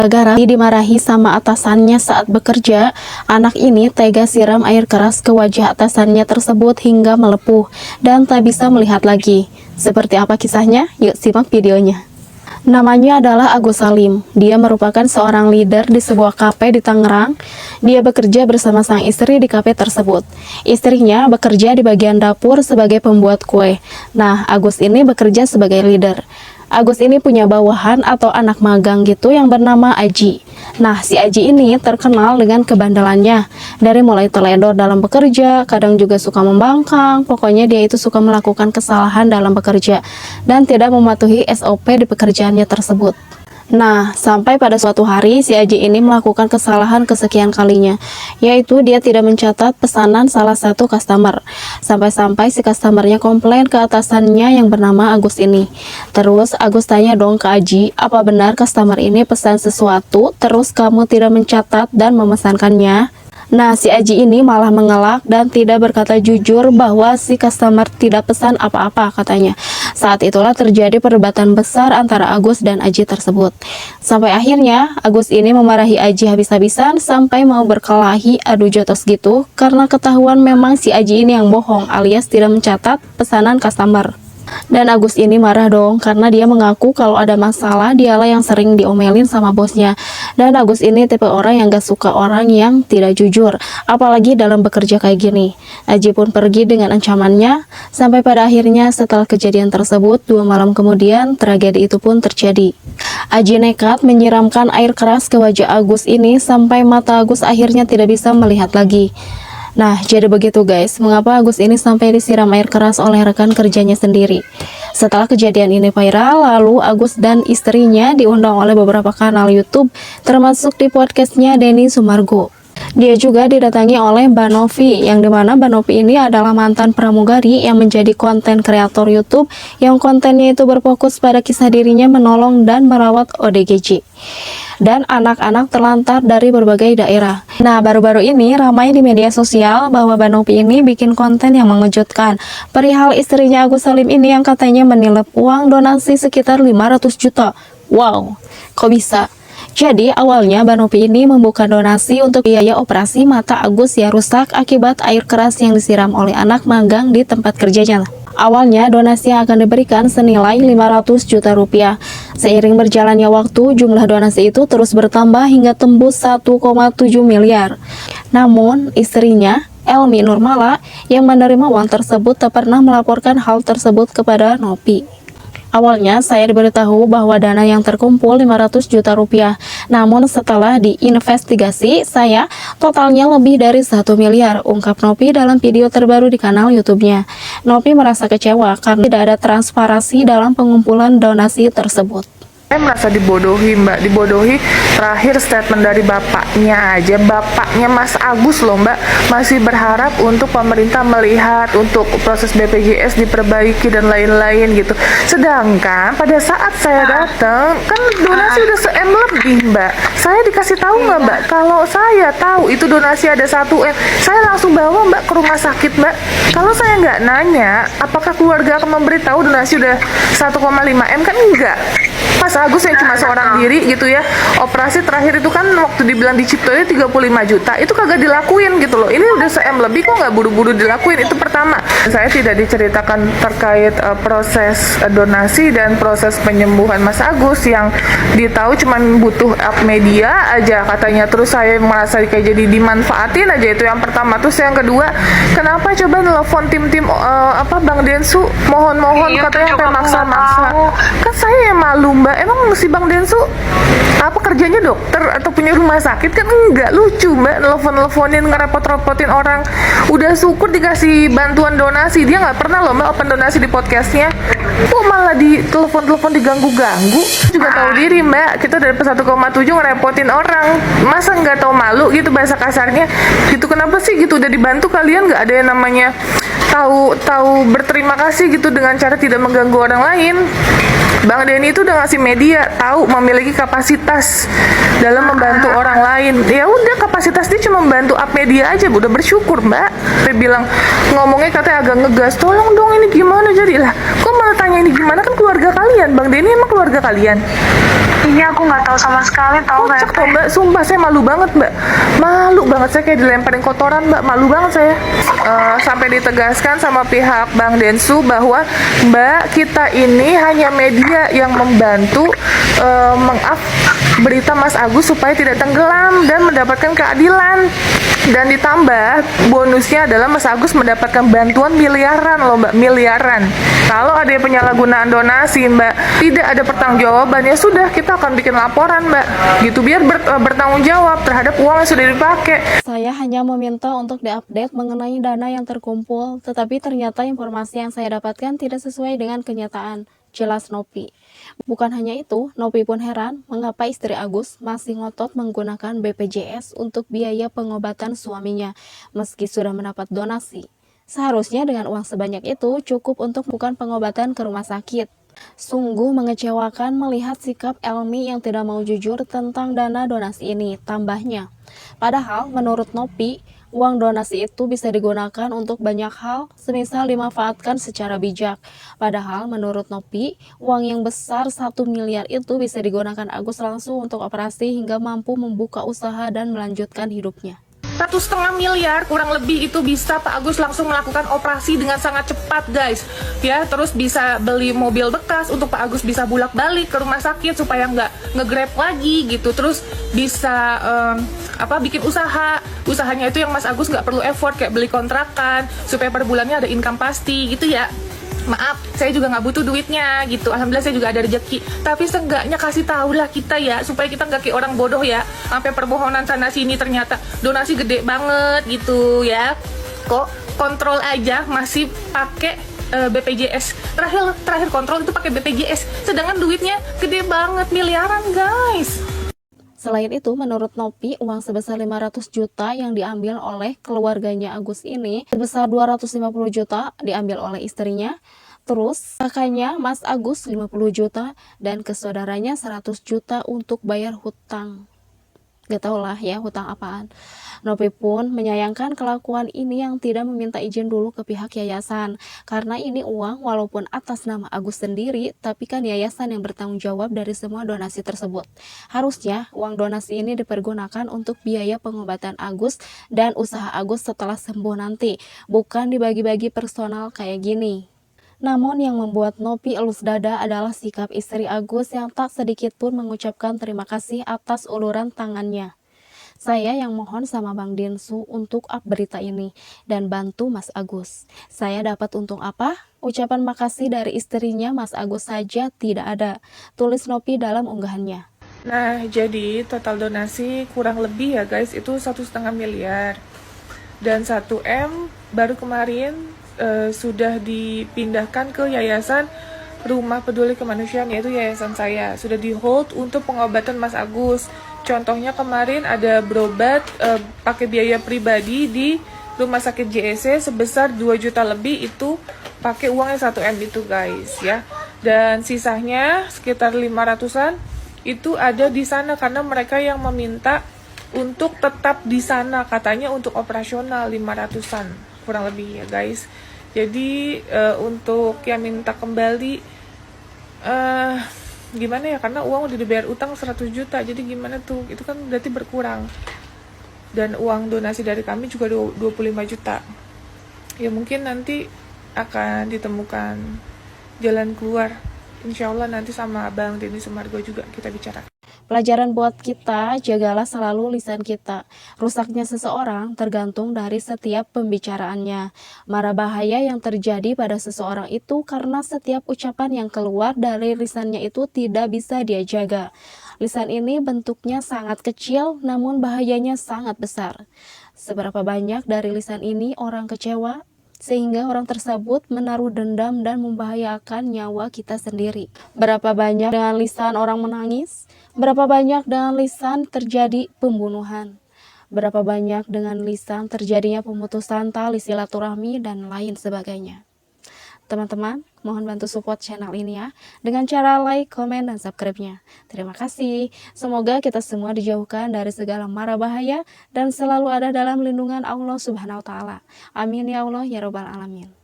Gara-gara dimarahi sama atasannya saat bekerja, anak ini tega siram air keras ke wajah atasannya tersebut hingga melepuh dan tak bisa melihat lagi. Seperti apa kisahnya? Yuk simak videonya. Namanya adalah Agus Salim. Dia merupakan seorang leader di sebuah kafe di Tangerang. Dia bekerja bersama sang istri di kafe tersebut. Istrinya bekerja di bagian dapur sebagai pembuat kue. Nah, Agus ini bekerja sebagai leader. Agus ini punya bawahan atau anak magang gitu yang bernama Aji. Nah, si Aji ini terkenal dengan kebandelannya. Dari mulai teledor dalam bekerja, kadang juga suka membangkang. Pokoknya dia itu suka melakukan kesalahan dalam bekerja dan tidak mematuhi SOP di pekerjaannya tersebut. Nah, sampai pada suatu hari si Aji ini melakukan kesalahan kesekian kalinya, yaitu dia tidak mencatat pesanan salah satu customer. Sampai-sampai si customernya komplain ke atasannya yang bernama Agus ini. Terus Agus tanya dong ke Aji, apa benar customer ini pesan sesuatu, terus kamu tidak mencatat dan memesankannya? Nah, si Aji ini malah mengelak dan tidak berkata jujur bahwa si customer tidak pesan apa-apa katanya. Saat itulah terjadi perdebatan besar antara Agus dan Aji tersebut. Sampai akhirnya Agus ini memarahi Aji habis-habisan sampai mau berkelahi adu jotos gitu karena ketahuan memang si Aji ini yang bohong alias tidak mencatat pesanan customer. Dan Agus ini marah dong karena dia mengaku kalau ada masalah dialah yang sering diomelin sama bosnya. Dan Agus ini tipe orang yang gak suka orang yang tidak jujur, apalagi dalam bekerja kayak gini. Aji pun pergi dengan ancamannya, sampai pada akhirnya setelah kejadian tersebut 2 malam kemudian tragedi itu pun terjadi. Aji nekat menyiramkan air keras ke wajah Agus ini sampai mata Agus akhirnya tidak bisa melihat lagi. Nah, jadi begitu guys, mengapa Agus ini sampai disiram air keras oleh rekan kerjanya sendiri. Setelah kejadian ini viral, lalu Agus dan istrinya diundang oleh beberapa kanal YouTube, termasuk di podcastnya Denny Sumargo. Dia juga didatangi oleh Mbak Novi, yang dimana Mbak Novi ini adalah mantan pramugari yang menjadi konten kreator YouTube, yang kontennya itu berfokus pada kisah dirinya menolong dan merawat ODGJ dan anak-anak terlantar dari berbagai daerah. Nah, baru-baru ini ramai di media sosial bahwa Mbak Novi ini bikin konten yang mengejutkan perihal istrinya Agus Salim ini yang katanya menilep uang donasi sekitar 500 juta. Wow, kok bisa? Jadi awalnya Mbak Novi ini membuka donasi untuk biaya operasi mata Agus yang rusak akibat air keras yang disiram oleh anak magang di tempat kerjanya. Awalnya donasi yang akan diberikan senilai 500 juta rupiah. Seiring berjalannya waktu, jumlah donasi itu terus bertambah hingga tembus 1,7 miliar. Namun istrinya Elmi Nurmala yang menerima uang tersebut tak pernah melaporkan hal tersebut kepada Novi. Awalnya saya diberitahu bahwa dana yang terkumpul 500 juta rupiah. Namun setelah diinvestigasi, saya totalnya lebih dari 1 miliar, ungkap Novi dalam video terbaru di kanal YouTube-nya. Novi merasa kecewa karena tidak ada transparansi dalam pengumpulan donasi tersebut. Saya merasa dibodohi mbak, dibodohi. Terakhir statement dari bapaknya aja, bapaknya Mas Agus loh mbak, masih berharap untuk pemerintah melihat untuk proses BPJS diperbaiki dan lain-lain gitu. Sedangkan pada saat saya datang kan donasi udah se-M lebih mbak. Saya dikasih tahu nggak mbak, kalau saya tahu itu donasi ada 1M, saya langsung bawa mbak ke rumah sakit mbak. Kalau saya nggak nanya apakah keluarga akan memberitahu donasi udah 1,5M, kan enggak. Mas Agus yang cuma seorang diri gitu ya, operasi terakhir itu kan waktu dibilang diciptonya 35 juta, itu kagak dilakuin gitu loh. Ini udah se-M lebih kok nggak buru-buru dilakuin, itu pertama. Saya tidak diceritakan terkait proses donasi dan proses penyembuhan Mas Agus, yang ditahu cuma butuh up media aja katanya. Terus saya merasa kayak jadi dimanfaatin aja, itu yang pertama. Terus yang kedua, kenapa coba nelfon tim-tim Bang Densu, mohon-mohon katanya sampai maksa-maksa. Kan saya yang malu mbak. Emang si Bang Densu apa kerjanya dokter atau punya rumah sakit? Kan enggak, lucu mbak, nelfon-nelfonin, ngerepot-repotin orang. Udah syukur dikasih bantuan donasi, dia nggak pernah loh mbak open donasi di podcastnya. Kok malah di telepon-telepon diganggu-ganggu? Juga tahu diri mbak, kita dari 1,7 ngerepotin orang, masa nggak tahu malu gitu bahasa kasarnya gitu. Kenapa sih gitu, udah dibantu kalian nggak ada yang namanya tahu berterima kasih gitu dengan cara tidak mengganggu orang lain. Bang Denny itu udah ngasih media tahu memiliki kapasitas dalam membantu orang lain. Ya udah, kapasitas dia cuma membantu up media aja, udah bersyukur Mbak. Dia bilang, ngomongnya katanya agak ngegas, tolong dong ini gimana jadi lah. Kok malah tanya ini gimana, kan keluarga kalian. Bang Denny emang keluarga kalian? Iya, aku nggak tahu sama sekali, tahu Kocak Pak tuh RT. Mbak, sumpah saya malu banget Mbak. Malu banget, saya kayak dilemparin kotoran Mbak, malu banget saya. Sampai ditegaskan sama pihak Bang Densu bahwa Mbak, kita ini hanya media yang membantu meng-up berita Mas Agus supaya tidak tenggelam dan mendapatkan keadilan. Dan ditambah bonusnya adalah Mas Agus mendapatkan bantuan miliaran loh Mbak, miliaran. Kalau ada penyalahgunaan donasi Mbak, tidak ada pertanggungjawaban, ya sudah kita akan bikin laporan Mbak, gitu biar bertanggung jawab terhadap uang yang sudah dipakai. Saya hanya meminta untuk diupdate mengenai dana yang terkumpul, tetapi ternyata informasi yang saya dapatkan tidak sesuai dengan kenyataan. Jelas Nopi. Bukan hanya itu, Nopi pun heran mengapa istri Agus masih ngotot menggunakan BPJS untuk biaya pengobatan suaminya meski sudah mendapat donasi. Seharusnya dengan uang sebanyak itu cukup untuk bukan pengobatan ke rumah sakit. Sungguh mengecewakan melihat sikap Elmi yang tidak mau jujur tentang dana donasi ini, tambahnya. Padahal menurut Nopi, uang donasi itu bisa digunakan untuk banyak hal, semisal dimanfaatkan secara bijak. Padahal menurut Nopi, uang yang besar 1 miliar itu bisa digunakan Agus langsung untuk operasi hingga mampu membuka usaha dan melanjutkan hidupnya. 1,5 miliar kurang lebih itu bisa Pak Agus langsung melakukan operasi dengan sangat cepat guys ya, terus bisa beli mobil bekas untuk Pak Agus bisa bolak-balik ke rumah sakit supaya nggak nge-grab lagi gitu, terus bisa bikin usahanya itu yang Mas Agus nggak perlu effort kayak beli kontrakan supaya per bulannya ada income pasti gitu ya. Maaf, saya juga nggak butuh duitnya gitu. Alhamdulillah saya juga ada rezeki. Tapi seenggaknya kasih tahu lah kita ya, supaya kita nggak kayak orang bodoh ya. Sampai permohonan sana sini ternyata donasi gede banget gitu ya. Kok kontrol aja masih pakai BPJS. Terakhir kontrol itu pakai BPJS. Sedangkan duitnya gede banget, miliaran guys. Selain itu, menurut Nopi, uang sebesar 500 juta yang diambil oleh keluarganya Agus ini, sebesar 250 juta diambil oleh istrinya, terus kakaknya Mas Agus 50 juta, dan ke saudaranya 100 juta untuk bayar hutang. Gak tau lah ya hutang apaan. Nopi pun menyayangkan kelakuan ini yang tidak meminta izin dulu ke pihak yayasan. Karena ini uang walaupun atas nama Agus sendiri, tapi kan yayasan yang bertanggung jawab dari semua donasi tersebut. Harusnya uang donasi ini dipergunakan untuk biaya pengobatan Agus dan usaha Agus setelah sembuh nanti, bukan dibagi-bagi personal kayak gini. Namun yang membuat Nopi elus dada adalah sikap istri Agus yang tak sedikit pun mengucapkan terima kasih atas uluran tangannya. Saya yang mohon sama Bang Densu untuk up berita ini dan bantu Mas Agus. Saya dapat untung apa? Ucapan makasih dari istrinya Mas Agus saja tidak ada, tulis Nopi dalam unggahannya. Nah, jadi total donasi kurang lebih ya guys, itu 1,5 miliar. Dan 1 M baru kemarin sudah dipindahkan ke Yayasan Rumah Peduli Kemanusiaan, yaitu yayasan saya. Sudah di hold untuk pengobatan Mas Agus. Contohnya kemarin ada berobat pakai biaya pribadi di Rumah Sakit JSC sebesar 2 juta lebih, itu pakai uangnya 1 M itu guys ya. Dan sisanya sekitar 500-an itu ada di sana karena mereka yang meminta untuk tetap di sana, katanya untuk operasional 500-an kurang lebih ya guys. Jadi untuk yang minta kembali gimana ya, karena uang udah dibayar utang 100 juta, jadi gimana tuh, itu kan berarti berkurang. Dan uang donasi dari kami juga 25 juta. Ya mungkin nanti akan ditemukan jalan keluar, insya Allah nanti sama Abang Denny Sumargo juga kita bicarakan. Pelajaran buat kita, jagalah selalu lisan kita. Rusaknya seseorang tergantung dari setiap pembicaraannya. Mara bahaya yang terjadi pada seseorang itu karena setiap ucapan yang keluar dari lisannya itu tidak bisa dia jaga. Lisan ini bentuknya sangat kecil, namun bahayanya sangat besar. Seberapa banyak dari lisan ini orang kecewa, sehingga orang tersebut menaruh dendam dan membahayakan nyawa kita sendiri. Berapa banyak dengan lisan orang menangis, berapa banyak dengan lisan terjadi pembunuhan, berapa banyak dengan lisan terjadinya pemutusan tali silaturahmi dan lain sebagainya. Teman-teman, mohon bantu support channel ini ya, dengan cara like, komen, dan subscribe-nya. Terima kasih. Semoga kita semua dijauhkan dari segala mara bahaya dan selalu ada dalam lindungan Allah Subhanahu wa Ta'ala. Amin ya Allah ya Rabbal Alamin.